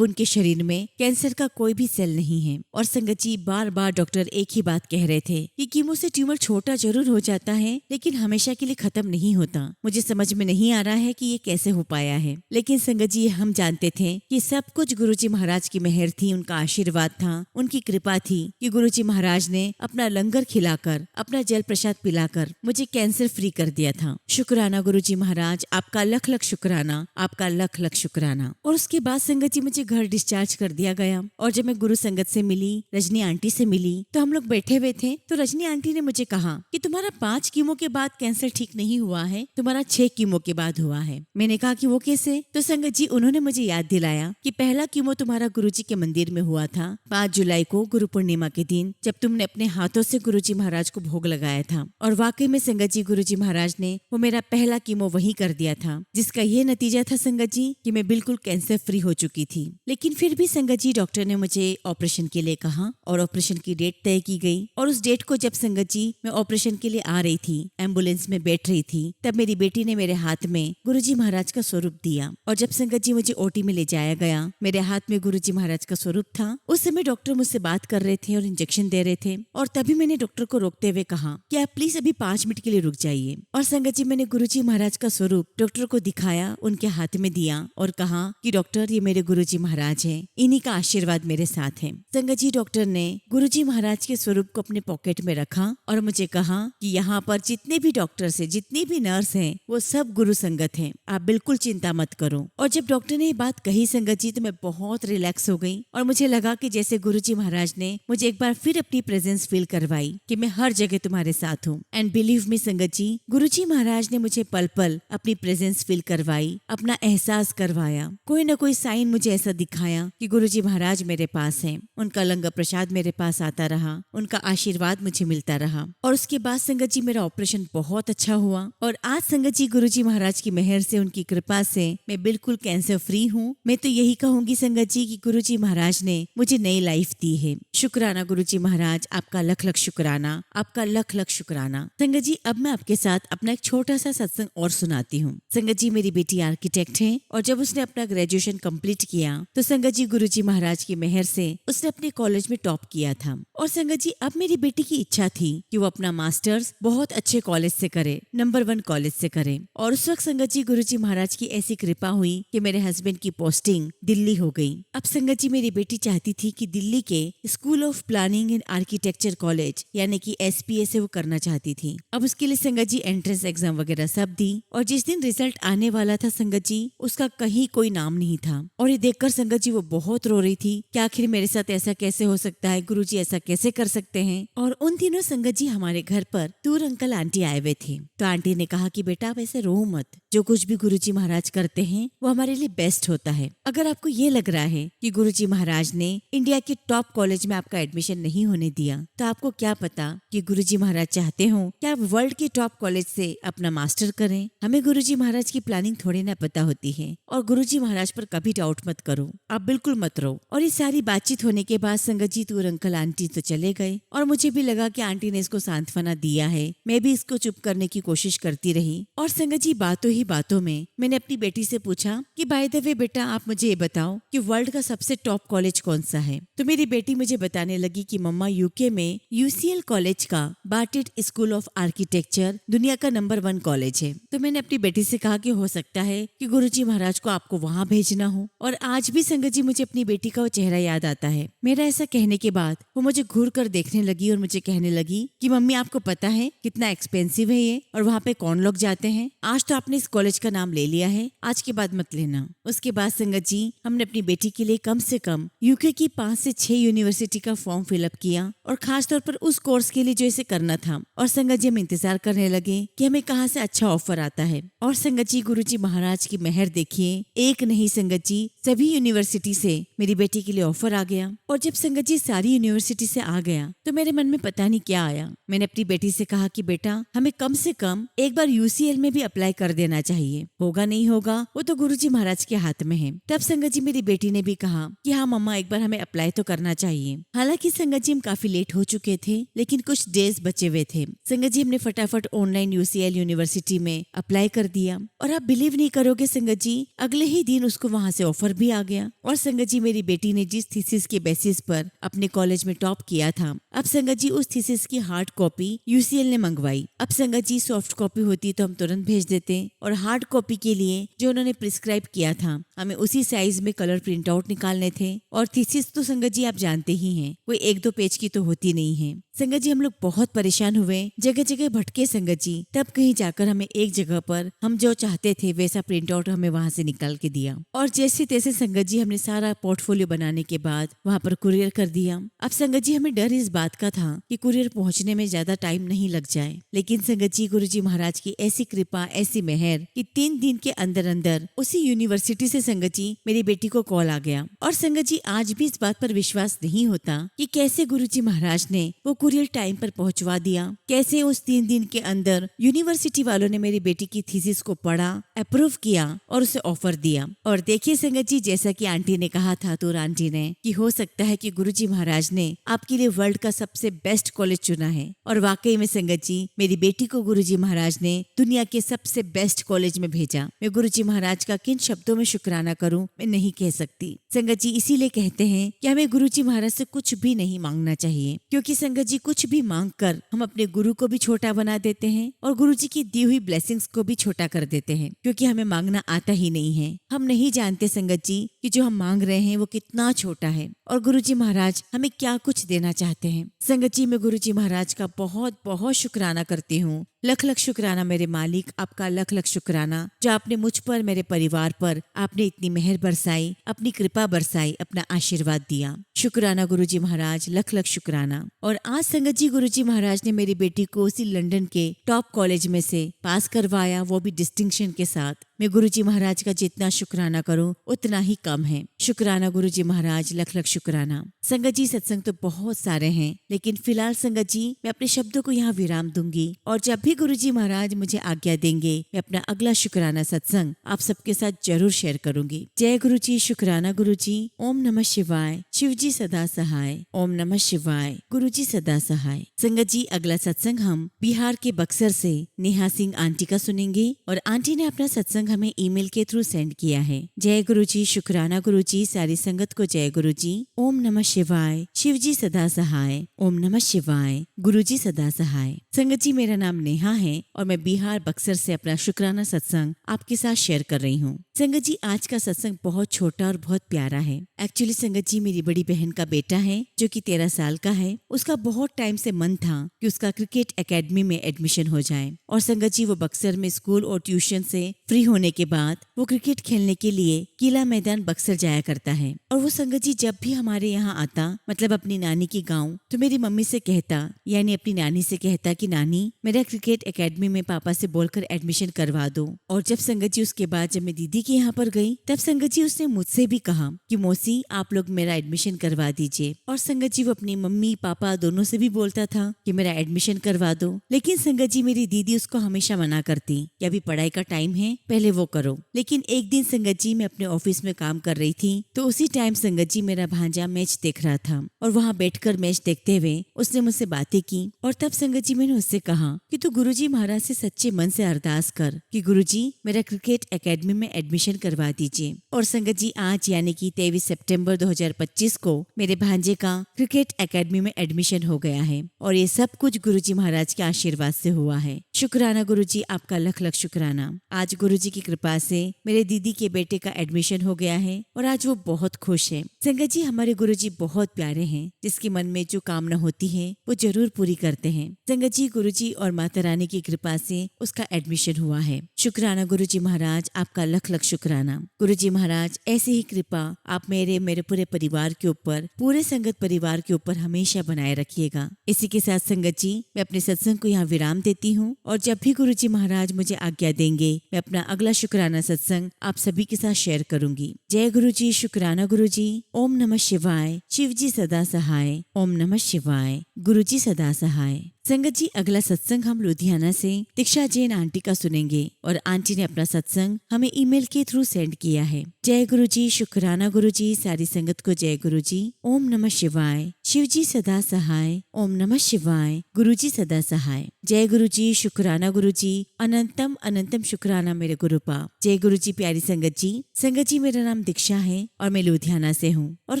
उनके शरीर में कैंसर का कोई भी सेल नहीं है। और संगत जी, बार बार डॉक्टर एक ही बात कह रहे थे कि कीमो से ट्यूमर छोटा जरूर हो जाता है लेकिन हमेशा के लिए खत्म नहीं होता। मुझे समझ में नहीं आ रहा है कि ये कैसे हो पाया है, लेकिन संगत जी हम जानते थे कि सब कुछ गुरुजी महाराज की मेहर थी, उनका आशीर्वाद था, उनकी कृपा थी कि गुरुजी महाराज ने अपना लंगर खिलाकर, अपना जल प्रसाद पिलाकर मुझे कैंसर फ्री कर दिया था। शुक्राना गुरुजी महाराज, आपका लख लख शुक्राना, आपका लख लख शुक्राना। और उसके बाद संगत जी मुझे घर डिस्चार्ज कर दिया गया। और जब मैं गुरु संगत से मिली, रजनी आंटी से मिली, तो हम लोग बैठे हुए थे तो रजनी आंटी ने मुझे कहा कि तुम्हारा 5 कीमो के बाद कैंसर ठीक नहीं हुआ है, तुम्हारा 6 कीमो के बाद हुआ है। मैंने कहा कि वो कैसे? तो संगत जी उन्होंने मुझे याद दिलाया कि पहला कीमो तुम्हारा गुरुजी के मंदिर में हुआ था 5 जुलाई को, गुरु पूर्णिमा के दिन, जब तुमने अपने हाथों से गुरुजी महाराज को भोग लगाया था। और वाकई में संगत जी गुरुजी महाराज ने वो मेरा पहला कीमो वही कर दिया था, जिसका ये नतीजा था संगत जी कि मैं बिल्कुल कैंसर फ्री हो चुकी थी। लेकिन फिर भी संगत जी डॉक्टर ने मुझे ऑपरेशन के लिए कहा और ऑपरेशन की डेट तय की गई। और उस डेट को जब संगत जी मैं ऑपरेशन के लिए आ रही थी, एम्बुलेंस में बैठ रही थी, तब मेरी बेटी ने मेरे हाथ में गुरुजी महाराज का स्वरूप दिया। और जब संगत जी मुझे ओटी में ले जाया गया, मेरे हाथ में गुरुजी महाराज का स्वरूप था। उस समय डॉक्टर मुझसे बात कर रहे थे और इंजेक्शन दे रहे थे। और तभी मैंने डॉक्टर को रोकते हुए कहा कि आप प्लीज अभी 5 मिनट के लिए रुक जाइए। और संगत जी मैंने गुरुजी महाराज का स्वरूप डॉक्टर को दिखाया, उनके हाथ में दिया और कहा कि डॉक्टर ये मेरे गुरुजी महाराज हैं, इन्हीं का आशीर्वाद मेरे साथ है। संगत जी डॉक्टर ने गुरुजी महाराज के स्वरूप को अपने पॉकेट में रखा और मुझे कहा कि यहाँ पर जितने भी डॉक्टर्स हैं, जितनी भी नर्स हैं, वो सब गुरु संगत हैं, आप बिल्कुल चिंता मत करो। और जब डॉक्टर ने ये बात कही संगत जी, तो मैं बहुत रिलैक्स हो गई और मुझे लगा कि जैसे गुरुजी महाराज ने मुझे एक बार फिर अपनी प्रेजेंस फील करवाई कि मैं हर जगह तुम्हारे साथ हूँ। एंड बिलीव मी संगत जी, गुरुजी महाराज ने मुझे पल पल अपनी प्रेजेंस फील करवाई, अपना एहसास करवाया। कोई ना कोई साइन मुझे ऐसा दिखाया कि गुरुजी महाराज मेरे पास हैं। उनका लंगर प्रसाद मेरे पास आता रहा, उनका आशीर्वाद मुझे मिलता रहा। और उसके बाद संगत जी मेरा ऑपरेशन बहुत अच्छा हुआ। और आज संगत जी गुरुजी महाराज की मेहर से, उनकी कृपा से मैं बिल्कुल कैंसर फ्री हूँ। मैं तो यही कहूंगी संगत जी कि गुरुजी महाराज ने मुझे नई लाइफ दी है। शुक्राना गुरुजी महाराज, आपका लख लख शुक्राना, आपका लख लख शुक्राना। संगत जी अब मैं आपके साथ अपना एक छोटा सा सत्संग और सुनाती हूँ। संगत जी मेरी बेटी आर्किटेक्ट है और जब उसने अपना ग्रेजुएशन कंप्लीट किया तो संगत जी गुरुजी महाराज की मेहर से उसने अपने कॉलेज में टॉप किया था। और संगत जी अब मेरी बेटी की इच्छा थी कि वो अपना मास्टर्स बहुत अच्छे कॉलेज से करे, नंबर 1 कॉलेज से करे। और उस वक्त संगत जी गुरुजी महाराज की ऐसी कृपा हुई कि मेरे हस्बैंड की पोस्टिंग दिल्ली हो गई। अब संगत जी मेरी बेटी चाहती थी कि दिल्ली के school of planning and architecture college यानी कि SPA से वो करना चाहती थी। अब उसके लिए संगत जी एंट्रेंस एग्जाम वगैरह सब दी और जिस दिन रिजल्ट आने वाला था संगत जी उसका कहीं कोई नाम नहीं था। और ये देखकर संगत जी वो बहुत रो रही थी कि आखिर मेरे साथ ऐसा कैसे हो सकता है, गुरुजी ऐसा कैसे कर सकते हैं। और उन दिनों संगत जी हमारे घर पर दूर अंकल आंटी आए हुए थे। तो आंटी ने कहा कि बेटा आप ऐसे रो मत, जो कुछ भी गुरुजी महाराज करते हैं वो हमारे लिए बेस्ट होता है। अगर आपको ये लग रहा है कि गुरुजी महाराज ने इंडिया के टॉप कॉलेज में आपका एडमिशन नहीं होने दिया, तो आपको क्या पता कि गुरुजी महाराज चाहते हो कि आप वर्ल्ड के टॉप कॉलेज से अपना मास्टर करें। हमें गुरुजी महाराज की प्लानिंग थोड़ी ना पता होती है। और गुरुजी महाराज पर कभी डाउट मत करो, आप बिल्कुल मत रहो। और ये सारी बातचीत होने के बाद संगत जी दूर अंकल आंटी तो चले गए और मुझे भी लगा कि आंटी ने इसको सांत्वना दिया है। मैं भी इसको चुप करने की कोशिश करती रही। और संगत जी बातों ही बातों में मैंने अपनी बेटी से पूछा कि बाय द वे बेटा आप मुझे ये बताओ कि वर्ल्ड का सबसे टॉप कॉलेज कौन सा है। तो मेरी बेटी मुझे बताने लगी कि मम्मा यूके में UCL कॉलेज का बार्टेट स्कूल ऑफ आर्किटेक्चर दुनिया का नंबर 1 कॉलेज है। तो मैंने अपनी बेटी से कहा कि हो सकता है कि गुरुजी महाराज को आपको वहाँ भेजना हो। और आज भी संगत जी मुझे अपनी बेटी का वो चेहरा याद आता है। मेरा ऐसा कहने के बाद वो मुझे घूर कर देखने लगी और मुझे कहने लगी कि मम्मी आपको पता है कितना एक्सपेंसिव है ये और वहाँ पे कौन लोग जाते हैं। आज तो आपने इस कॉलेज का नाम ले लिया है, आज के बाद मत लेना। उसके बाद संगत जी हमने अपनी बेटी के लिए कम से कम यूके की 5 से 6 यूनिवर्सिटी का फॉर्म फिलअप किया और खास तौर पर उस कोर्स के लिए जो इसे करना था। और संगत जी हम इंतजार करने लगे कि हमें कहाँ से अच्छा ऑफर आता है। और संगत जी गुरुजी महाराज की मेहर देखिए, एक नहीं संगत जी सभी यूनिवर्सिटी से मेरी बेटी के लिए ऑफर आ गया। और जब संगत जी सारी यूनिवर्सिटी से आ गया तो मेरे मन में पता नहीं क्या आया। मैंने अपनी बेटी से कहा कि बेटा हमें कम से कम एक बार यूसीएल में भी अप्लाई कर देना चाहिए, होगा नहीं होगा वो तो गुरुजी महाराज के हाथ में है। तब संगत जी मेरी बेटी ने भी कहा कि हाँ मम्मा एक बार हमें अप्लाई तो करना चाहिए। हालांकि संगत जी हम काफी लेट हो चुके थे, लेकिन कुछ डेज बचे हुए थे। संगत जी हमने फटाफट ऑनलाइन यूसीएल यूनिवर्सिटी में अप्लाई कर दिया और आप बिलीव नहीं करोगे संगत जी अगले ही दिन उसको वहाँ से ऑफर भी आ गया। और संगत जी मेरी बेटी ने जिस थीसिस के बेसिस पर अपने कॉलेज में टॉप किया था, अब संगत जी उस थीसिस की हार्ड कॉपी यूसीएल ने मंगवाई। अब संगत जी सॉफ्ट कॉपी होती तो हम तुरंत भेज देते, और हार्ड कॉपी के लिए जो उन्होंने प्रिस्क्राइब किया था हमें उसी साइज में कलर प्रिंट आउट निकालने थे। और थीसिस तो संगत जी आप जानते ही हैं कोई 1-2 पेज की तो होती नहीं है। संगत जी हम लोग बहुत परेशान हुए, जगह जगह भटके संगत जी, तब कहीं जाकर हमें एक जगह पर हम जो चाहते थे वैसा प्रिंट आउट हमें वहाँ से निकाल के दिया। और जैसे तैसे संगत जी हमने सारा पोर्टफोलियो बनाने के बाद वहाँ पर कुरियर कर दिया। अब संगत जी हमें डर इस बात का था कि कुरियर पहुँचने में ज्यादा टाइम नहीं लग जाए, लेकिन संगत जी गुरुजी महाराज की ऐसी कृपा ऐसी मेहर कि 3 दिन के अंदर अंदर उसी यूनिवर्सिटी से संगत जी मेरी बेटी को कॉल आ गया। और संगत जी आज भी इस बात पर विश्वास नहीं होता कि कैसे गुरुजी महाराज ने वो कुरियर टाइम पर पहुंचवा दिया, कैसे उस 3 दिन के अंदर यूनिवर्सिटी वालों ने मेरी बेटी की थीसिस को पढ़ा, अप्रूव किया और उसे ऑफर दिया। और देखिए संगत जी जैसा कि आंटी ने कहा था तूर आंटी ने कि हो सकता है कि गुरुजी महाराज ने आपके लिए वर्ल्ड का सबसे बेस्ट कॉलेज चुना है। और वाकई में संगत जी मेरी बेटी को गुरुजी महाराज ने दुनिया के सबसे बेस्ट कॉलेज में भेजा। मैं गुरुजी महाराज का किन शब्दों में शुक्राना करूं मैं नहीं कह सकती। संगत जी इसीलिए कहते हैं कि हमें गुरुजी महाराज से कुछ भी नहीं मांगना चाहिए, क्योंकि संगत जी कुछ भी मांग कर हम अपने गुरु को भी छोटा बना देते हैं और गुरुजी की दी हुई ब्लेसिंग्स को भी छोटा कर देते हैं, क्योंकि हमें मांगना आता ही नहीं है। हम नहीं जानते संगत जी कि जो हम मांग रहे हैं वो कितना छोटा है और गुरुजी महाराज हमें क्या कुछ देना चाहते हैं। संगत जी मैं गुरुजी महाराज का बहुत बहुत शुक्राना करती हूँ। लख लख शुक्राना मेरे मालिक, आपका लख लख शुक्राना जो आपने मुझ पर मेरे परिवार पर आपने इतनी मेहर बरसाई, अपनी कृपा बरसाई, अपना आशीर्वाद दिया। शुक्राना गुरुजी महाराज, लख लख शुक्राना। और आज संगत जी गुरुजी महाराज ने मेरी बेटी को उसी लंदन के टॉप कॉलेज में से पास करवाया, वो भी डिस्टिंक्शन के साथ। मैं गुरुजी महाराज का जितना शुक्राना करूं उतना ही कम है। शुक्राना गुरुजी महाराज, लख लख शुक्राना। संगत जी सत्संग तो बहुत सारे हैं, लेकिन फिलहाल संगत जी मैं अपने शब्दों को यहाँ विराम दूंगी और जब भी गुरुजी महाराज मुझे आज्ञा देंगे मैं अपना अगला शुक्राना सत्संग आप सबके साथ जरूर शेयर करूंगी। जय गुरुजी, शुक्राना गुरुजी। ओम नमः शिवाय। शिव जी सदा सहाय। ओम नमः शिवाय। गुरुजी सदा सहाय। संगत जी अगला सत्संग हम बिहार के बक्सर से नेहा सिंह आंटी का सुनेंगे और आंटी ने अपना सत्संग हमें ईमेल के थ्रू सेंड किया है। जय गुरुजी, शुक्राना गुरुजी। सारी संगत को जय गुरुजी। ओम नमः शिवाय। शिव जी सदा सहाय। ओम नमः शिवाय। गुरुजी सदा सहाय। संगत जी मेरा नाम नेहा है और मैं बिहार बक्सर से अपना शुक्राना सत्संग आपके साथ शेयर कर रही हूँ। संगत जी आज का सत्संग बहुत छोटा और बहुत प्यारा है। एक्चुअली संगत जी मेरी बड़ी बहन का बेटा है जो कि 13 साल का है। उसका बहुत टाइम से मन था कि उसका क्रिकेट एकेडमी में एडमिशन हो जाए और संगत जी वो बक्सर में स्कूल और ट्यूशन से फ्री होने के बाद वो क्रिकेट खेलने के लिए किला मैदान बक्सर जाया करता है। और वो संगत जी जब भी हमारे यहाँ आता, मतलब अपनी नानी के गाँव, तो मेरी मम्मी से कहता, यानी अपनी नानी से कहता कि नानी मेरा क्रिकेट एकेडमी में पापा से बोलकर एडमिशन करवा दो। और जब संगत जी उसके बाद जब मैं दीदी के यहाँ पर गई तब संगत जी उसने मुझसे भी कहा कि मौसी आप लोग मेरा एडमिशन करवा दीजिए। और संगत जी वो अपनी मम्मी पापा दोनों से भी बोलता था कि मेरा एडमिशन करवा दो, लेकिन संगत जी मेरी दीदी उसको हमेशा मना करती कि अभी पढ़ाई का टाइम है, पहले वो करो। लेकिन एक दिन संगत जी मैं अपने ऑफिस में काम कर रही थी तो उसी टाइम संगत जी मेरा भांजा मैच देख रहा था और वहाँ बैठकर मैच देखते हुए उसने मुझसे बातें की। और तब संगत जी मैंने उससे कहा कि तू गुरुजी महाराज से सच्चे मन से अरदास कर कि गुरुजी मेरा क्रिकेट एकेडमी में एडमिशन करवा दीजिए। और संगत जी आज यानी कि 23 सितंबर 2025 को मेरे भांजे का क्रिकेट एकेडमी में एडमिशन हो गया है और ये सब कुछ गुरुजी महाराज के आशीर्वाद से हुआ है। शुक्राना गुरुजी, आपका लख लख शुक्राना। आज गुरुजी की कृपा से मेरे दीदी के बेटे का एडमिशन हो गया है और आज वो बहुत खुश है। संगत जी, हमारे गुरुजी बहुत प्यारे हैं। जिसके मन में जो कामना होती है वो जरूर पूरी करते हैं। संगत जी, गुरुजी और माता रानी की कृपा से उसका एडमिशन हुआ है। शुक्राना गुरुजी महाराज, आपका लख लख शुक्राना। गुरुजी महाराज, ऐसी ही कृपा आप मेरे पूरे परिवार के ऊपर, पूरे संगत परिवार के ऊपर हमेशा बनाए रखिएगा। इसी के साथ संगत जी, मैं अपने सत्संग को यहाँ विराम देती हूँ और जब भी गुरुजी महाराज मुझे आज्ञा देंगे मैं अपना अगला शुक्राना सत्संग आप सभी के साथ शेयर करूंगी। जय गुरुजी, शुक्राना गुरुजी। ओम नमः शिवाय। शिव जी सदा सहाय। ओम नमः शिवाय। गुरुजी सदा सहाय। संगत जी, अगला सत्संग हम लुधियाना से दीक्षा जैन आंटी का सुनेंगे और आंटी ने अपना सत्संग हमें ईमेल के थ्रू सेंड किया है। जय गुरुजी, शुक्राना गुरुजी। सारी संगत को जय गुरुजी। ओम नमः शिवाय। शिव जी सदा सहाय। ओम नमः शिवाय। गुरुजी सदा सहाय। जय गुरुजी, शुक्राना गुरुजी। अनंतम अनंतम शुक्राना मेरे गुरुपा। जय गुरुजी। प्यारी संगत जी, मेरा नाम दीक्षा है और मैं लुधियाना से हूँ और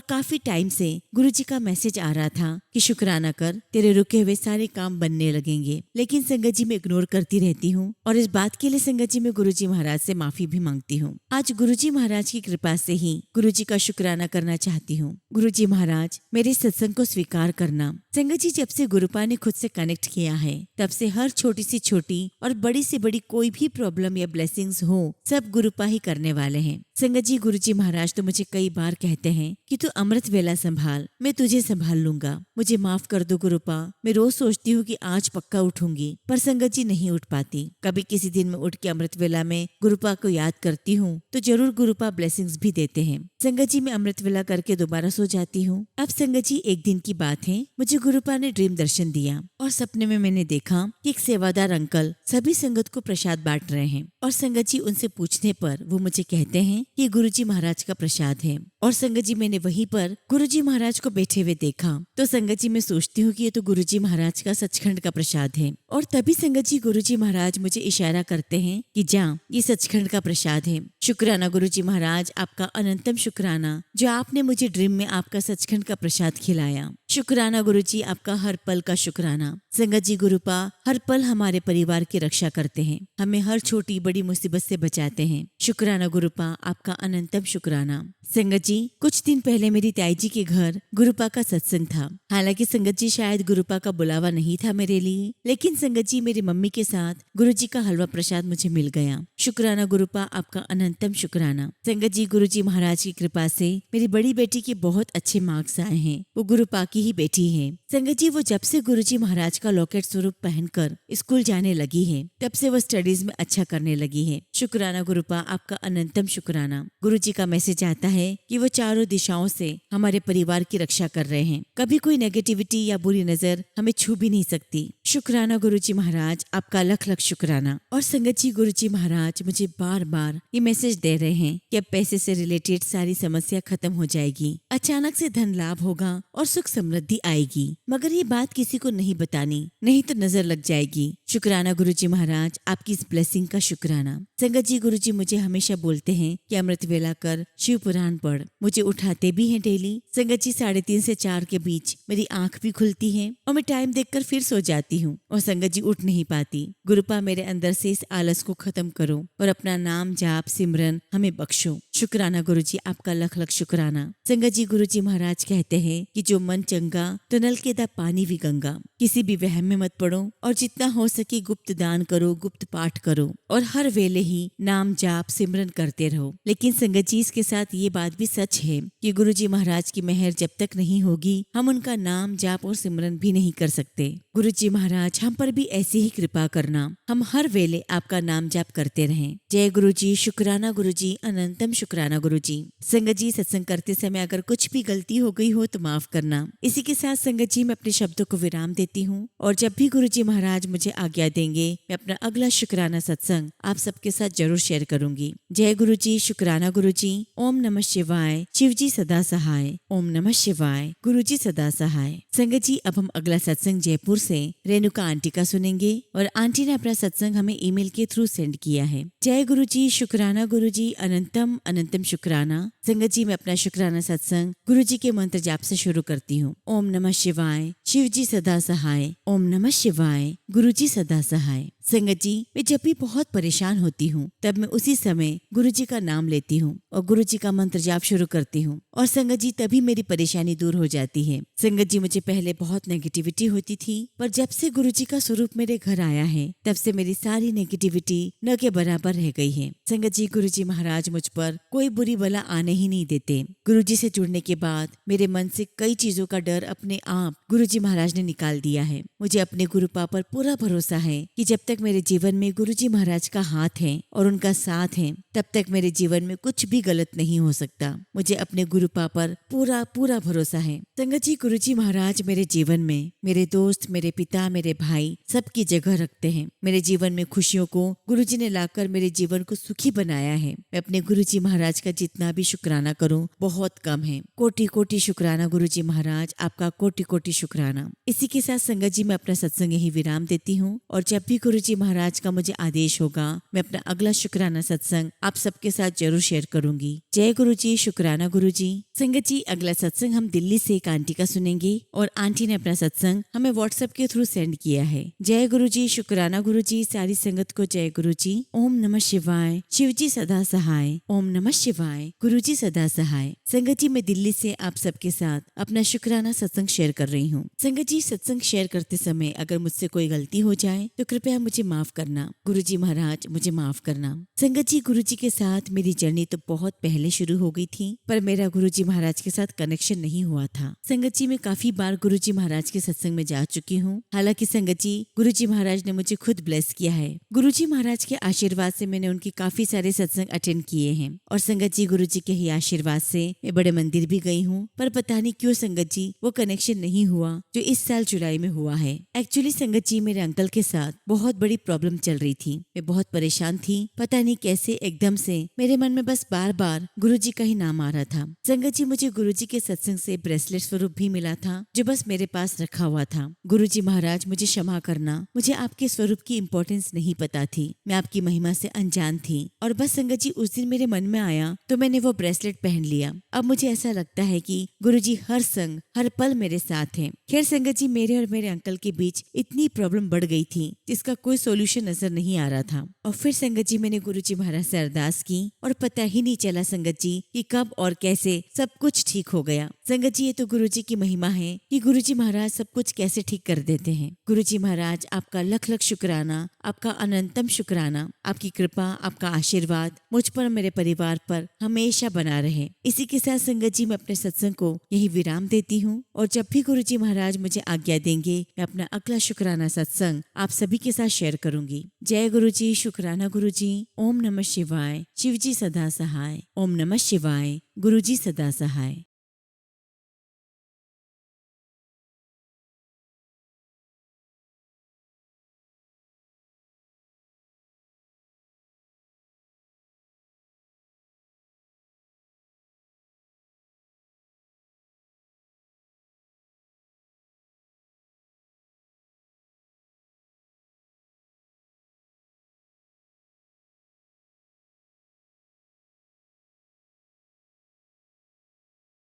काफी टाइम से गुरुजी का मैसेज आ रहा था कि शुक्राना कर, तेरे रुके हुए सारे काम बनने लगेंगे। लेकिन संगत जी मैं इग्नोर करती रहती हूँ और इस बात के लिए संगत जी मैं गुरुजी महाराज से माफी भी मांगती हूँ। आज गुरुजी महाराज की कृपा से ही गुरुजी का शुक्राना करना चाहती हूँ। गुरुजी महाराज, मेरे सत्संग को स्वीकार करना। संगत जी, जब से गुरुपा ने खुद से कनेक्ट किया है तब से हर छोटी से छोटी और बड़ी से बड़ी कोई भी प्रॉब्लम या ब्लेसिंग्स हो, सब गुरुपा ही करने वाले हैं। संगत जी, गुरुजी महाराज तो मुझे कई बार कहते हैं कि तू अमृत वेला संभाल, मैं तुझे संभाल लूंगा, मुझे माफ कर दो गुरुपा। मैं रोज सोचती हूँ कि आज पक्का उठूंगी, पर संगत जी नहीं उठ पाती। कभी किसी दिन मैं उठ के अमृत वेला में गुरुपा को याद करती हूँ तो जरूर गुरुपा ब्लेसिंग्स भी देते हैं। संगत जी, मैं अमृत वेला करके दोबारा सो जाती हूँ। अब संगत जी, एक दिन की बात है, मुझे गुरुपा ने ड्रीम दर्शन दिया और सपने में मैंने देखा कि एक सेवादार अंकल सभी संगत को प्रसाद बांट रहे हैं और संगत जी उनसे पूछने पर वो मुझे कहते हैं कि गुरुजी महाराज का प्रसाद है। और संगत जी, मैंने वहीं पर गुरुजी महाराज को बैठे हुए देखा तो संगत जी मैं सोचती हूँ कि ये तो गुरुजी महाराज का सचखंड का प्रसाद है। और तभी संगत जी गुरुजी महाराज मुझे इशारा करते हैं कि जा, ये सचखंड का प्रसाद है। शुक्राना गुरुजी महाराज, आपका अनंतम शुक्राना जो आपने मुझे ड्रीम में आपका सचखंड का प्रसाद खिलाया। शुक्राना गुरुजी, आपका हर पल का शुक्राना। संगत जी, गुरुपा हर पल हमारे परिवार की रक्षा करते हैं, हमें हर छोटी बड़ी मुसीबत से बचाते हैं। शुक्राना गुरुपा, आपका अनंतम शुक्राना। संगत जी, कुछ दिन पहले मेरी ताई जी के घर गुरुपा का सत्संग था। हालांकि संगत जी शायद गुरुपा का बुलावा नहीं था मेरे लिए, लेकिन संगत जी मेरी मम्मी के साथ गुरुजी का हलवा प्रसाद मुझे मिल गया। शुक्राना गुरुपा, आपका अनंतम शुक्राना। संगत जी, गुरुजी महाराज की कृपा से मेरी बड़ी बेटी के बहुत अच्छे मार्क्स आए हैं, वो गुरुपा की ही बेटी है। संगत जी, वो जब से गुरुजी महाराज का लॉकेट स्वरूप पहनकर स्कूल जाने लगी है तब से वो स्टडीज में अच्छा करने लगी है। शुक्राना गुरुपा, आपका अनंतम शुक्राना। गुरुजी का मैसेज आता है कि वो चारों दिशाओं से हमारे परिवार की रक्षा कर रहे हैं, कभी कोई नेगेटिविटी या बुरी नजर हमें छू भी नहीं सकती। शुक्राना गुरुजी महाराज, आपका लख लख शुक्राना। और संगत जी, गुरुजी महाराज मुझे बार बार ये मैसेज दे रहे हैं कि अब पैसे से रिलेटेड सारी समस्या खत्म हो जाएगी, अचानक से धन लाभ होगा और सुख समृद्धि आएगी, मगर ये बात किसी को नहीं बतानी, नहीं तो नजर लग जाएगी। शुक्राना गुरुजी महाराज, आपकी इस ब्लेसिंग का शुक्राना। संगत जी, गुरुजी मुझे हमेशा बोलते हैं कि अमृत वेला कर, शिव पुराण पढ़। मुझे उठाते भी हैं डेली। संगत जी, 3:30 से 4 के बीच मेरी आंख भी खुलती है और मैं टाइम देखकर फिर सो जाती हूँ और संगत जी उठ नहीं पाती। गुरुपा, मेरे अंदर से इस आलस को खत्म करो और अपना नाम जाप सिमरन हमें बख्शो। शुक्राना गुरुजी, आपका लख लख शुक्राना। संगत जी, गुरुजी महाराज कहते हैं कि जो मन चंगा तो नल के दा पानी भी गंगा। किसी भी वहम में मत पड़ो और जितना हो सके गुप्त दान करो, गुप्त पाठ करो और हर वेले ही नाम जाप सिमरन करते रहो। लेकिन संगत जी, इसके साथ ये बात भी सच है कि गुरुजी महाराज की मेहर जब तक नहीं होगी हम उनका नाम जाप और सिमरन भी नहीं कर सकते। गुरुजी महाराज, हम पर भी ऐसी ही कृपा करना, हम हर वेले आपका नाम जाप करते रहें। जय गुरुजी, शुक्राना गुरुजी, अनंतम शुक्राना गुरुजी। संगत जी, सत्संग करते समय अगर कुछ भी गलती हो गई हो तो माफ करना। इसी के साथ संगत जी मैं अपने शब्दों को विराम देती हूँ और जब भी गुरुजी महाराज मुझे आज्ञा देंगे मैं अपना अगला शुक्राना सत्संग आप सबके साथ जरूर शेयर करूंगी। जय गुरुजी, शुक्राना गुरुजी। ओम नमः शिवाय। शिव जी सदा सहाय। ओम नमः शिवाय। गुरुजी सदा सहाय। संगत जी, अब हम अगला सत्संग जयपुर से रेणुका आंटी का सुनेंगे और आंटी ने अपना सत्संग हमें ईमेल के थ्रू सेंड किया है। जय गुरुजी, शुक्राना गुरुजी, अनंतम अनंतम शुक्राना। संगत जी, मैं अपना शुक्राना सत्संग गुरुजी के मंत्र जाप से शुरू करती हूँ। ओम नमः शिवाय। शिव जी सदा सहाय। ओम नमः शिवाय। गुरुजी सदा सहाय। संगत जी, मैं जब भी बहुत परेशान होती हूँ तब मैं उसी समय गुरु जी का नाम लेती हूँ और गुरु जी का मंत्र जाप शुरू करती हूँ और संगत जी तभी मेरी परेशानी दूर हो जाती है। संगत जी, मुझे पहले बहुत नेगेटिविटी होती थी, पर जब से गुरु जी का स्वरूप मेरे घर आया है तब से मेरी सारी नेगेटिविटी न के बराबर रह गई है। संगत जी, गुरु जी महाराज मुझ पर कोई बुरी बला आने ही नहीं देते। गुरु जी से जुड़ने के बाद मेरे मन से कई चीजों का डर अपने आप गुरु जी महाराज ने निकाल दिया है। मुझे अपने गुरुपा पर पूरा भरोसा है कि जब तक मेरे जीवन में गुरु जी महाराज का हाथ है और उनका साथ है तब तक मेरे जीवन में कुछ भी गलत नहीं हो सकता। मुझे अपने गुरुपा पर पूरा पूरा भरोसा है। संगत जी, गुरु जी महाराज मेरे जीवन में मेरे दोस्त, मेरे पिता, मेरे भाई सबकी जगह रखते हैं। मेरे जीवन में खुशियों को गुरु जी ने लाकर मेरे जीवन को सुखी बनाया है। मैं अपने गुरु जी महाराज का जितना भी शुक्राना करूं बहुत कम है। कोटि कोटि शुक्राना गुरु जी महाराज, आपका कोटि कोटि शुक्राना। इसी के साथ संगत जी, मैं अपना सत्संग यही विराम देती हूँ और जब भी गुरु जी महाराज का मुझे आदेश होगा मैं अपना अगला शुक्राना सत्संग आप सबके साथ जरूर शेयर करूंगी। जय गुरु जी, शुक्राना गुरु जी। संगत जी, अगला सत्संग हम दिल्ली से एक आंटी का सुनेंगे और आंटी ने अपना सत्संग हमें व्हाट्सएप के थ्रू सेंड किया है। जय गुरु जी, शुक्राना गुरु जी। सारी संगत को जय गुरु जी। ओम नमः शिवाय। शिव जी सदा सहाय। ओम नमः शिवाय। गुरु जी सदा सहाय। संगत जी, मैं दिल्ली से आप सबके साथ अपना शुक्राना सत्संग शेयर कर रही हूँ। संगत जी, सत्संग शेयर करते समय अगर मुझसे कोई गलती हो जाए तो कृपया मुझे माफ करना। गुरु जी महाराज मुझे माफ करना। संगत जी, गुरु जी के साथ मेरी जर्नी तो बहुत पहले शुरू हो गई थी, पर मेरा गुरु जी महाराज के साथ कनेक्शन नहीं हुआ था। संगत जी, मैं काफी बार गुरु जी महाराज के सत्संग में जा चुकी हूँ। हालांकि संगत जी, गुरु जी महाराज ने मुझे खुद ब्लेस किया है। गुरु जी महाराज के आशीर्वाद से मैंने उनके काफी सारे सत्संग अटेंड किए हैं और संगत जी, गुरु जी के ही आशीर्वाद से मैं बड़े मंदिर भी गई हूँ, पर पता नहीं क्यों संगत जी वो कनेक्शन नहीं हुआ जो इस साल जुलाई में हुआ है। एक्चुअली संगत जी, मेरे अंकल के साथ बहुत बड़ी प्रॉब्लम चल रही थी। मैं बहुत परेशान थी। पता नहीं कैसे एकदम से मेरे मन में बस बार बार गुरु जी का ही नाम आ रहा था। संगत जी, मुझे गुरु जी के सत्संग से ब्रेसलेट स्वरूप भी मिला था जो बस मेरे पास रखा हुआ था। गुरु जी महाराज मुझे क्षमा करना, मुझे आपके स्वरूप की इम्पोर्टेंस नहीं पता थी। मैं आपकी महिमा से अनजान थी और बस संगत जी उस दिन मेरे मन में आया तो मैंने वो ब्रेसलेट पहन लिया। अब मुझे ऐसा लगता है कि गुरु जी हर संग हर पल मेरे साथ हैं। खैर संगत जी, मेरे और मेरे अंकल के बीच इतनी प्रॉब्लम बढ़ गई थी जिसका कोई सोल्यूशन नजर नहीं आ रहा था। और फिर संगत जी, मैंने गुरु जी महाराज से अरदास की और पता ही नहीं चला संगत जी कि कब और कैसे सब कुछ ठीक हो गया। संगत जी, ये तो गुरु जी की महिमा है कि गुरु जी महाराज सब कुछ कैसे ठीक कर देते हैं। गुरु जी महाराज, आपका लख लख शुक्राना, आपका अनंतम शुक्राना। आपकी कृपा, आपका आशीर्वाद मुझ पर और मेरे परिवार पर हमेशा बना रहे। इसी के साथ संगत जी, मैं अपने सत्संग को यही विराम देती हूँ और जब भी गुरु जी महाराज मुझे आज्ञा देंगे मैं अपना अगला शुक्राना सत्संग आप सभी के साथ शेयर करूंगी। जय गुरु जी, शुक्राना गुरु जी। ओम नमः शिवाय। शिव जी सदा सहाय। ओम नमः शिवाय। गुरु जी सदा सहाय।